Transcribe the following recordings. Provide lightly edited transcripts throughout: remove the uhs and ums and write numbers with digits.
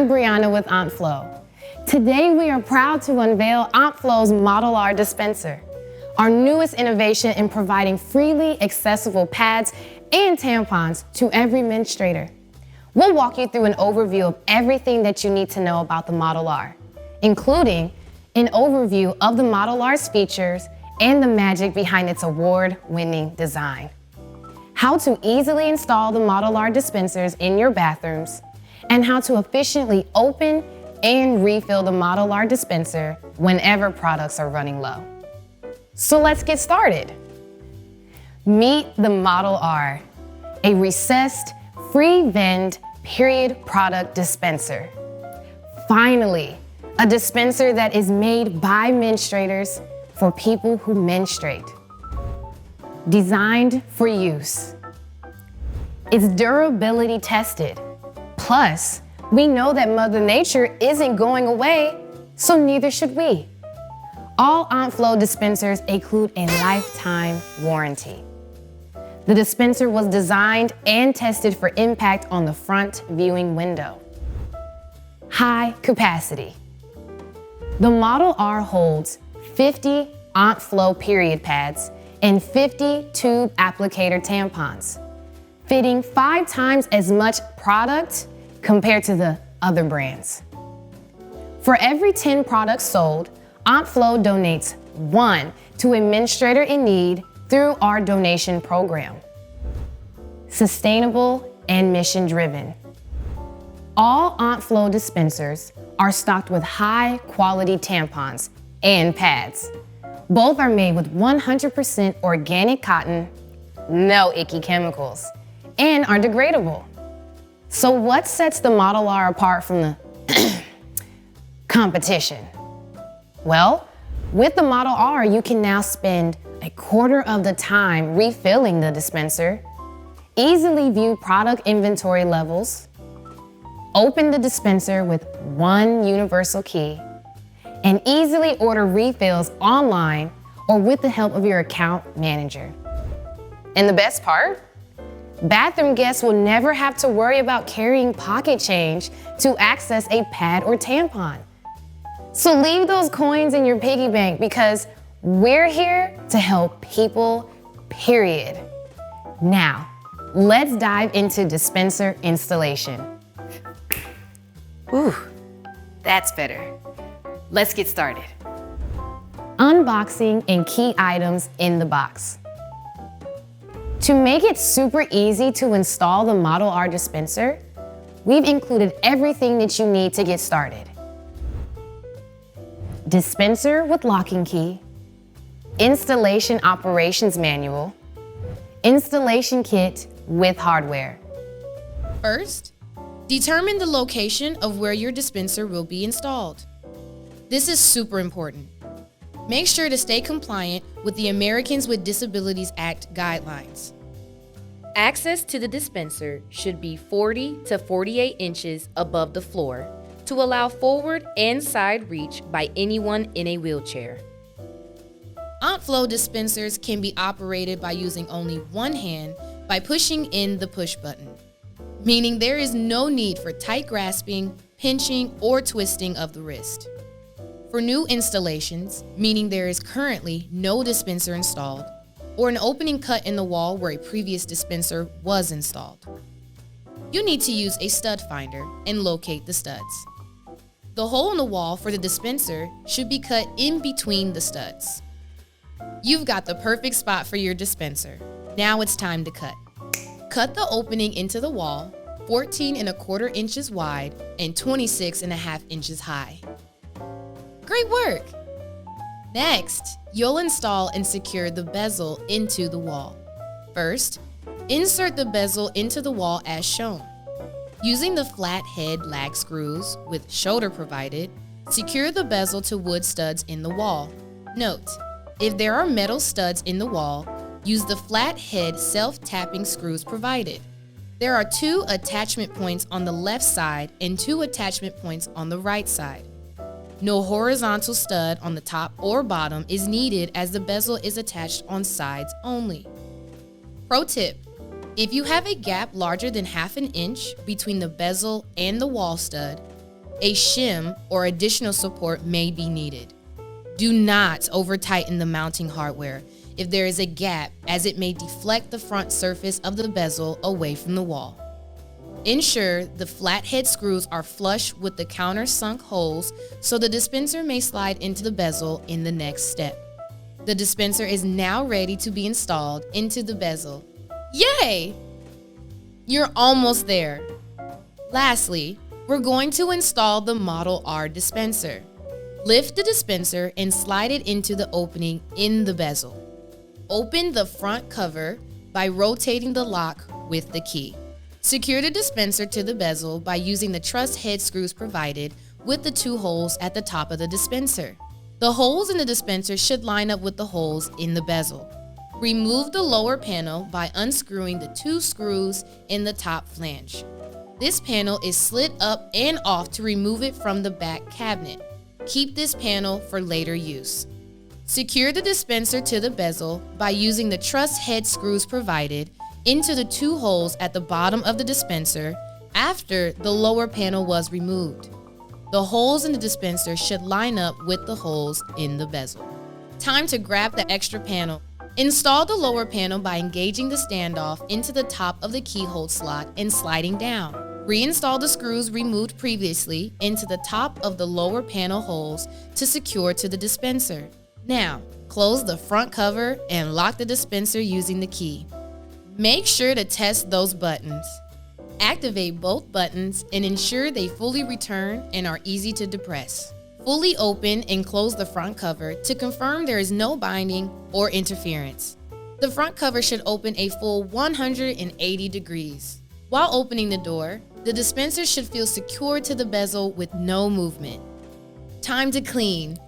I'm Brianna with Aunt Flo. Today we are proud to unveil Aunt Flo's Model R dispenser, our newest innovation in providing freely accessible pads and tampons to every menstruator. We'll walk you through an overview of everything that you need to know about the Model R, including an overview of the Model R's features and the magic behind its award-winning design, how to easily install the Model R dispensers in your bathrooms, and how to efficiently open and refill the Model R dispenser whenever products are running low. So let's get started. Meet the Model R, a recessed, free vend, period product dispenser. Finally, a dispenser that is made by menstruators for people who menstruate. Designed for use. It's durability tested. Plus, we know that Mother Nature isn't going away, so neither should we. All Aunt Flo dispensers include a lifetime warranty. The dispenser was designed and tested for impact on the front viewing window. High capacity. The Model R holds 50 Aunt Flo period pads and 50 tube applicator tampons, fitting 5 times as much product compared to the other brands. For every 10 products sold, Aunt Flo donates 1 to a menstruator in need through our donation program. Sustainable and mission-driven. All Aunt Flo dispensers are stocked with high-quality tampons and pads. Both are made with 100% organic cotton, no icky chemicals, and are degradable. So what sets the Model R apart from the competition? Well, with the Model R, you can now spend a quarter of the time refilling the dispenser, easily view product inventory levels, open the dispenser with one universal key, and easily order refills online or with the help of your account manager. And the best part? Bathroom guests will never have to worry about carrying pocket change to access a pad or tampon. So leave those coins in your piggy bank because we're here to help people, period. Now, let's dive into dispenser installation. Ooh, that's better. Let's get started. Unboxing and key items in the box. To make it super easy to install the Model R dispenser, we've included everything that you need to get started. Dispenser with locking key, installation operations manual, installation kit with hardware. First, determine the location of where your dispenser will be installed. This is super important. Make sure to stay compliant with the Americans with Disabilities Act guidelines. Access to the dispenser should be 40 to 48 inches above the floor to allow forward and side reach by anyone in a wheelchair. Aunt Flo dispensers can be operated by using only one hand by pushing in the push button, meaning there is no need for tight grasping, pinching, or twisting of the wrist. For new installations, meaning there is currently no dispenser installed, or an opening cut in the wall where a previous dispenser was installed, you need to use a stud finder and locate the studs. The hole in the wall for the dispenser should be cut in between the studs. You've got the perfect spot for your dispenser. Now it's time to cut. Cut the opening into the wall 14¼ inches wide and 26½ inches high. Great work! Next, you'll install and secure the bezel into the wall. First, insert the bezel into the wall as shown. Using the flat head lag screws with shoulder provided, secure the bezel to wood studs in the wall. Note, if there are metal studs in the wall, use the flat head self-tapping screws provided. There are 2 attachment points on the left side and 2 attachment points on the right side. No horizontal stud on the top or bottom is needed as the bezel is attached on sides only. Pro tip, if you have a gap larger than ½ inch between the bezel and the wall stud, a shim or additional support may be needed. Do not over-tighten the mounting hardware if there is a gap, as it may deflect the front surface of the bezel away from the wall. Ensure the flathead screws are flush with the countersunk holes so the dispenser may slide into the bezel in the next step. The dispenser is now ready to be installed into the bezel. Yay! You're almost there. Lastly, we're going to install the Model R dispenser. Lift the dispenser and slide it into the opening in the bezel. Open the front cover by rotating the lock with the key. Secure the dispenser to the bezel by using the truss head screws provided with the 2 holes at the top of the dispenser. The holes in the dispenser should line up with the holes in the bezel. Remove the lower panel by unscrewing the 2 screws in the top flange. This panel is slid up and off to remove it from the back cabinet. Keep this panel for later use. Secure the dispenser to the bezel by using the truss head screws provided into the 2 holes at the bottom of the dispenser after the lower panel was removed. The holes in the dispenser should line up with the holes in the bezel. Time to grab the extra panel. Install the lower panel by engaging the standoff into the top of the keyhole slot and sliding down. Reinstall the screws removed previously into the top of the lower panel holes to secure to the dispenser. Now, close the front cover and lock the dispenser using the key. Make sure to test those buttons. Activate both buttons and ensure they fully return and are easy to depress. Fully open and close the front cover to confirm there is no binding or interference. The front cover should open a full 180 degrees. While opening the door, the dispenser should feel secured to the bezel with no movement. Time to clean.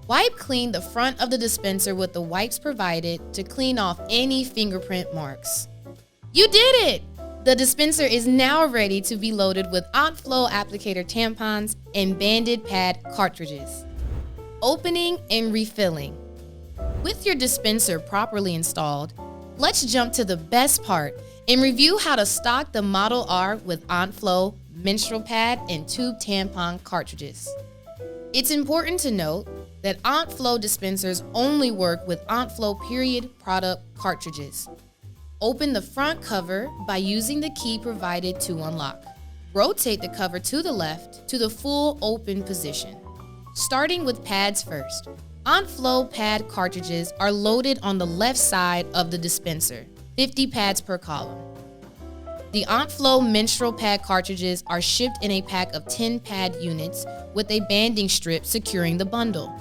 Wipe clean the front of the dispenser with the wipes provided to clean off any fingerprint marks. You did it! The dispenser is now ready to be loaded with OntFlow applicator tampons and banded pad cartridges. Opening and refilling. With your dispenser properly installed, let's jump to the best part and review how to stock the Model R with OntFlow menstrual pad and tube tampon cartridges. It's important to note that OntFlow dispensers only work with OntFlow period product cartridges. Open the front cover by using the key provided to unlock. Rotate the cover to the left to the full open position. Starting with pads first. OntFlow pad cartridges are loaded on the left side of the dispenser, 50 pads per column. The OntFlow menstrual pad cartridges are shipped in a pack of 10 pad units with a banding strip securing the bundle.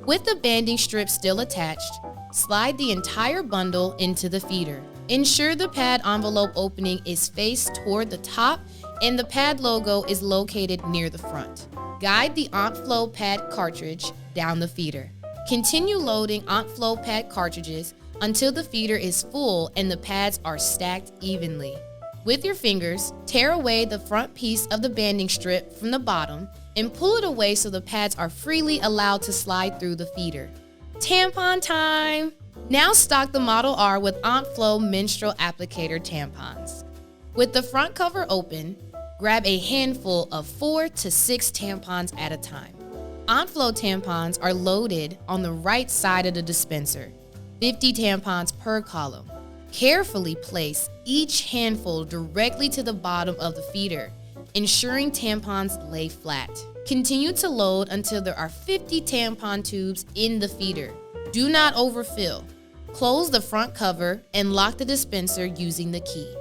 With the banding strip still attached, slide the entire bundle into the feeder. Ensure the pad envelope opening is faced toward the top and the pad logo is located near the front. Guide the OntFlow pad cartridge down the feeder. Continue loading OntFlow pad cartridges until the feeder is full and the pads are stacked evenly. With your fingers, tear away the front piece of the banding strip from the bottom and pull it away so the pads are freely allowed to slide through the feeder. Tampon time! Now stock the Model R with OntFlow menstrual applicator tampons. With the front cover open, grab a handful of 4 to 6 tampons at a time. OntFlow tampons are loaded on the right side of the dispenser, 50 tampons per column. Carefully place each handful directly to the bottom of the feeder, ensuring tampons lay flat. Continue to load until there are 50 tampon tubes in the feeder. Do not overfill. Close the front cover and lock the dispenser using the key.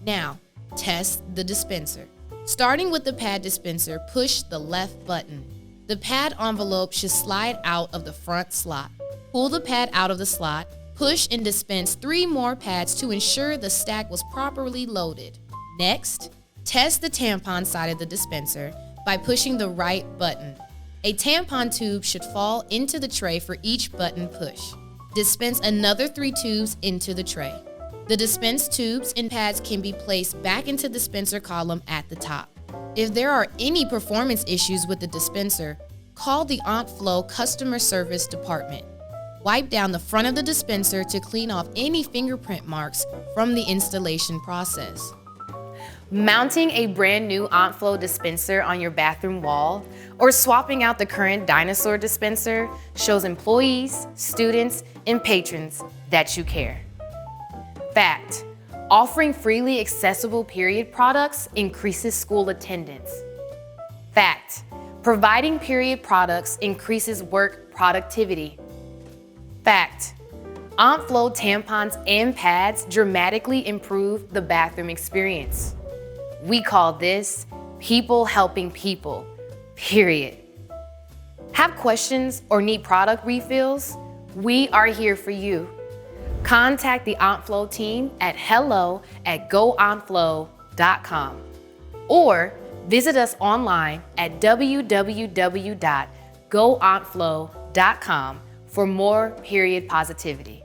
Now, test the dispenser. Starting with the pad dispenser, push the left button. The pad envelope should slide out of the front slot. Pull the pad out of the slot, push and dispense 3 more pads to ensure the stack was properly loaded. Next, test the tampon side of the dispenser by pushing the right button. A tampon tube should fall into the tray for each button push. Dispense another 3 tubes into the tray. The dispensed tubes and pads can be placed back into the dispenser column at the top. If there are any performance issues with the dispenser, call the OntFlow customer service department. Wipe down the front of the dispenser to clean off any fingerprint marks from the installation process. Mounting a brand new OntFlow dispenser on your bathroom wall or swapping out the current dinosaur dispenser shows employees, students, and patrons that you care. Fact: offering freely accessible period products increases school attendance. Fact: providing period products increases work productivity. Fact: OntFlow tampons and pads dramatically improve the bathroom experience. We call this people helping people, period. Have questions or need product refills? We are here for you. Contact the OntFlow team at hello@goontflow.com or visit us online at www.goontflow.com for more period positivity.